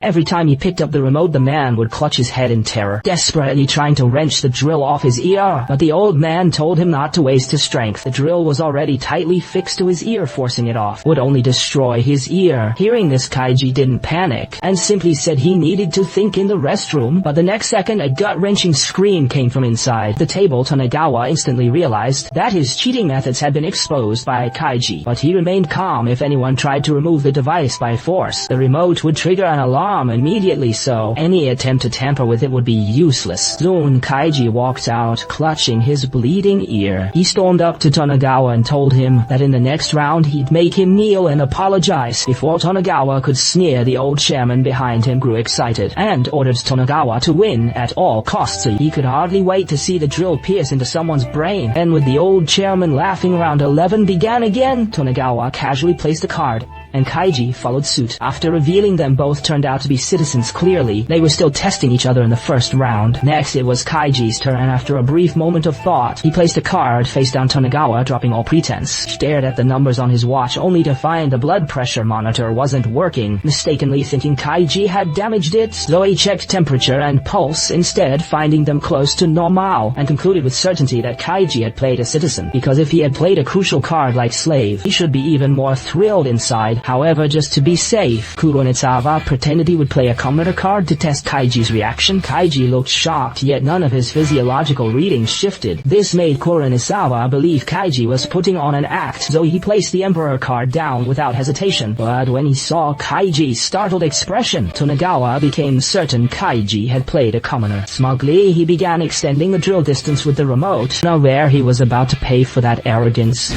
Every time he picked up the remote, the man would clutch his head in terror, desperately trying to wrench the drill off his ear. But the old man told him not to waste his strength. The drill was already tightly fixed to his ear. Forcing it off would only destroy his ear. Hearing this, Kaiji didn't panic and simply said he needed to think in the restroom. But the next second, a gut-wrenching scream came from inside the table. Tonegawa instantly realized that his cheating methods had been exposed by Kaiji, but he remained calm. If anyone tried to remove the device by force, the remote would trigger an alarm immediately, so any attempt to tamper with it would be useless. Soon Kaiji walked out, clutching his bleeding ear. He stormed up to Tonegawa and told him that in the next round he'd make him kneel and apologize. Before Tonegawa could sneer, the old chairman behind him grew excited and ordered Tonegawa to win at all costs. He could hardly wait to see the drill pierce into someone's brain. And with the old chairman laughing, round 11 began again. Tonegawa casually placed a card, and Kaiji followed suit. After revealing them both turned out to be citizens, clearly they were still testing each other in the first round. Next, it was Kaiji's turn, and after a brief moment of thought, he placed a card face down. Tonegawa, dropping all pretense, stared at the numbers on his watch only to find the blood pressure monitor wasn't working. Mistakenly thinking Kaiji had damaged it, so he checked temperature and pulse instead, finding them close to normal, and concluded with certainty that Kaiji had played a citizen, because if he had played a crucial card like slave, he should be even more thrilled inside. However, just to be safe, Kuronitsuwa pretended he would play a commoner card to test Kaiji's reaction. Kaiji looked shocked, yet none of his physiological readings shifted. This made Kuronitsuwa believe Kaiji was putting on an act, so he placed the Emperor card down without hesitation. But when he saw Kaiji's startled expression, Tonegawa became certain Kaiji had played a commoner. Smugly, he began extending the drill distance with the remote, unaware he was about to pay for that arrogance.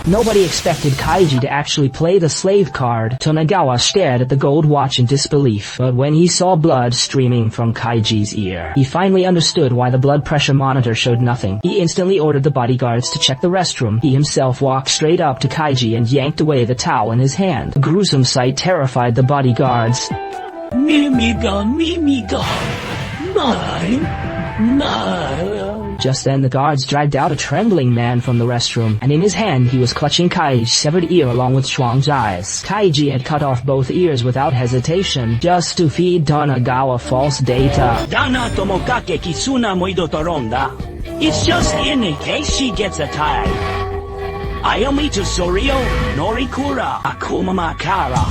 Nobody expected Kaiji to actually play the slave card. Tonegawa stared at the gold watch in disbelief, but when he saw blood streaming from Kaiji's ear, he finally understood why the blood pressure monitor showed nothing. He instantly ordered the bodyguards to check the restroom. He himself walked straight up to Kaiji and yanked away the towel in his hand. The gruesome sight terrified the bodyguards. Mimiga, Just then the guards dragged out a trembling man from the restroom, and in his hand he was clutching Kaiji's severed ear along with Chuang's eyes. Kaiji had cut off both ears without hesitation, just to feed Tonegawa false data. Dana tomokake kisuna moido toronda. It's just in case she gets a tie. Ayomi to Sorio, Norikura, Akuma Makara.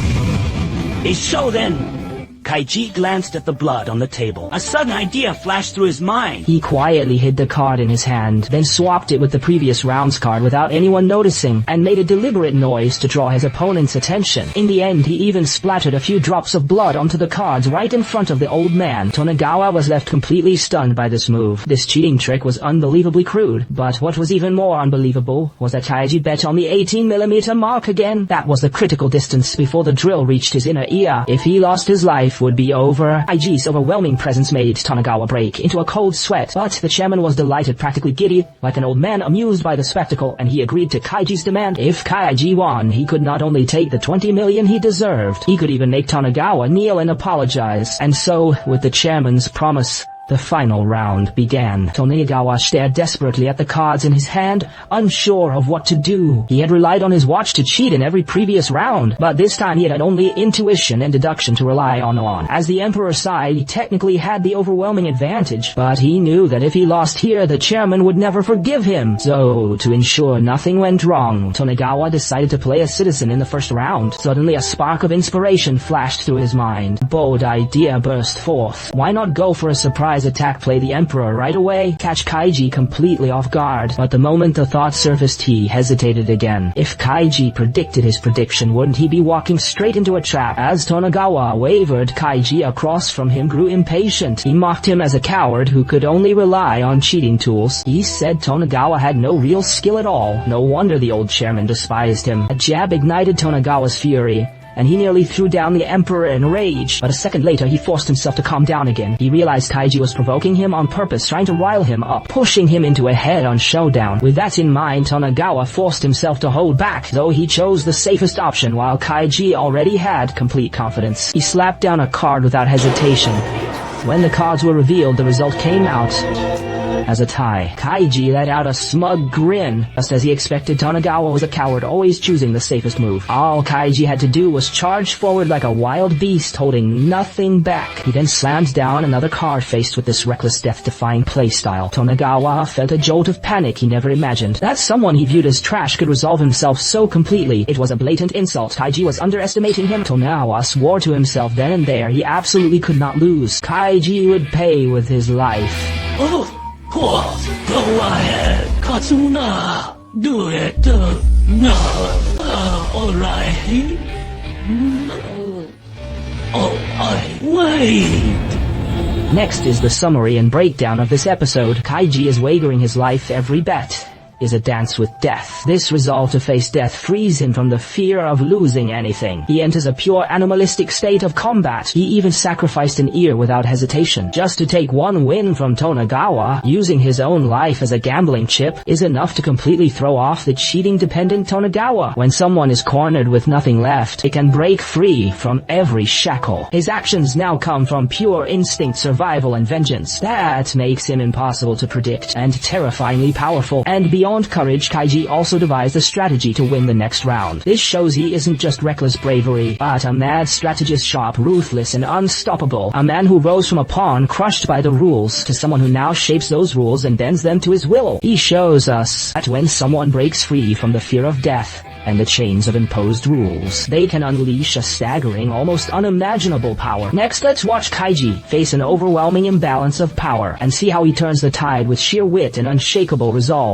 So then, Kaiji glanced at the blood on the table. A sudden idea flashed through his mind. He quietly hid the card in his hand, then swapped it with the previous round's card without anyone noticing, and made a deliberate noise to draw his opponent's attention. In the end, he even splattered a few drops of blood onto the cards right in front of the old man. Tonegawa was left completely stunned by this move. This cheating trick was unbelievably crude, but what was even more unbelievable was that Kaiji bet on the 18mm mark again. That was the critical distance before the drill reached his inner ear. If he lost his life, would be over. Kaiji's overwhelming presence made Tonegawa break into a cold sweat, but the chairman was delighted, practically giddy, like an old man amused by the spectacle, and he agreed to Kaiji's demand. If Kaiji won, he could not only take the 20 million he deserved, he could even make Tonegawa kneel and apologize. And so, with the chairman's promise, the final round began. Tonegawa stared desperately at the cards in his hand, unsure of what to do. He had relied on his watch to cheat in every previous round, but this time he had only intuition and deduction to rely on. As the Emperor's side, he technically had the overwhelming advantage, but he knew that if he lost here, the chairman would never forgive him. So, to ensure nothing went wrong, Tonegawa decided to play a citizen in the first round. Suddenly, a spark of inspiration flashed through his mind. A bold idea burst forth. Why not go for a surprise attack, play the Emperor right away, catch Kaiji completely off guard? But the moment the thought surfaced, he hesitated again. If Kaiji predicted his prediction, wouldn't he be walking straight into a trap? As Tonegawa wavered, Kaiji across from him grew impatient. He mocked him as a coward who could only rely on cheating tools. He said Tonegawa had no real skill at all. No wonder the old chairman despised him. A jab ignited Tonegawa's fury, and he nearly threw down the Emperor in rage. But a second later, he forced himself to calm down again. He realized Kaiji was provoking him on purpose, trying to rile him up, pushing him into a head-on showdown. With that in mind, Tonegawa forced himself to hold back, though he chose the safest option while Kaiji already had complete confidence. He slapped down a card without hesitation. When the cards were revealed, the result came out as a tie. Kaiji let out a smug grin, just as he expected. Tonegawa was a coward, always choosing the safest move. All Kaiji had to do was charge forward like a wild beast, holding nothing back. He then slammed down another card. Faced with this reckless, death-defying playstyle, Tonegawa felt a jolt of panic he never imagined. That someone he viewed as trash could resolve himself so completely. It was a blatant insult. Kaiji was underestimating him. Tonegawa swore to himself then and there he absolutely could not lose. Kaiji would pay with his life. Katsuna, do it. Alright. Wait. Next is the summary and breakdown of this episode. Kaiji is wagering his life. Every bet is a dance with death. This resolve to face death frees him from the fear of losing anything. He enters a pure animalistic state of combat. He even sacrificed an ear without hesitation. Just to take one win from Tonegawa, using his own life as a gambling chip, is enough to completely throw off the cheating-dependent Tonegawa. When someone is cornered with nothing left, they can break free from every shackle. His actions now come from pure instinct, survival, and vengeance. That makes him impossible to predict and terrifyingly powerful. And beyond courage, Kaiji also devised a strategy to win the next round. This shows he isn't just reckless bravery, but a mad strategist, sharp, ruthless, and unstoppable. A man who rose from a pawn crushed by the rules to someone who now shapes those rules and bends them to his will. He shows us that when someone breaks free from the fear of death and the chains of imposed rules, they can unleash a staggering, almost unimaginable power. Next, let's watch Kaiji face an overwhelming imbalance of power and see how he turns the tide with sheer wit and unshakable resolve.